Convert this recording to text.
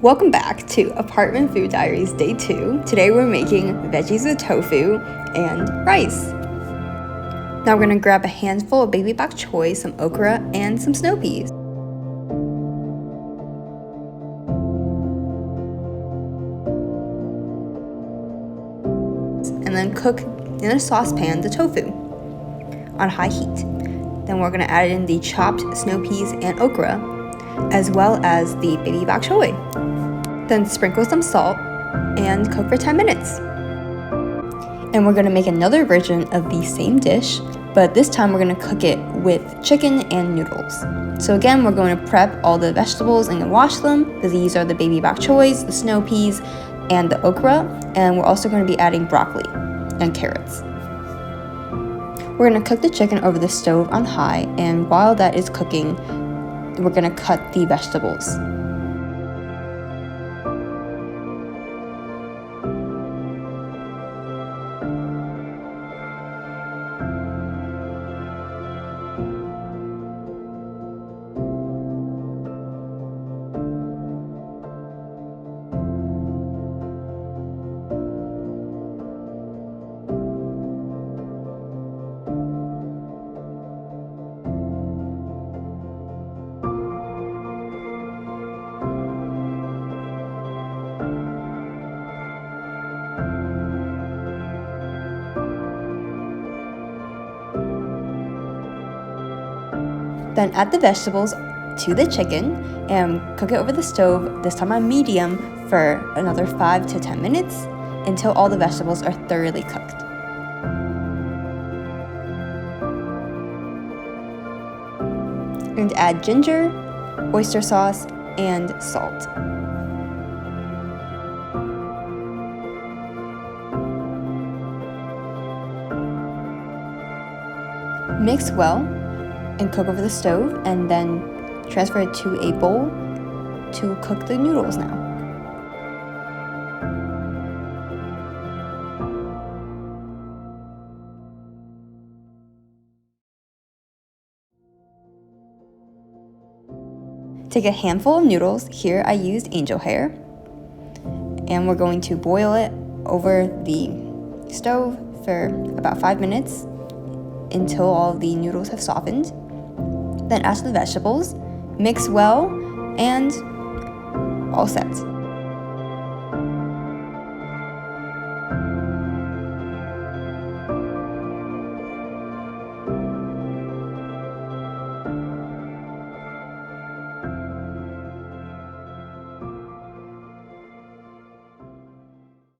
Welcome back to Apartment Food Diaries Day 2. Today we're making veggies with tofu and rice. Now we're going to grab a handful of baby bok choy, some okra, and some snow peas. And then cook in a saucepan the tofu on high heat. Then we're going to add in the chopped snow peas and okra, as well as the baby bok choy. Then sprinkle some salt and cook for 10 minutes. And we're going to make another version of the same dish, but this time we're going to cook it with chicken and noodles. So again, we're going to prep all the vegetables and wash them. These are the baby bok choys, the snow peas, and the okra. And we're also going to be adding broccoli and carrots. We're going to cook the chicken over the stove on high, and while that is cooking, we're going to cut the vegetables. Then add the vegetables to the chicken and cook it over the stove, this time on medium, for another 5 to 10 minutes until all the vegetables are thoroughly cooked. And add ginger, oyster sauce, and salt. Mix well and cook over the stove, and then transfer it to a bowl to cook the noodles now. Take a handful of noodles. Here I used angel hair, and we're going to boil it over the stove for about 5 minutes until all of the noodles have softened. Then add the vegetables, mix well, and all set.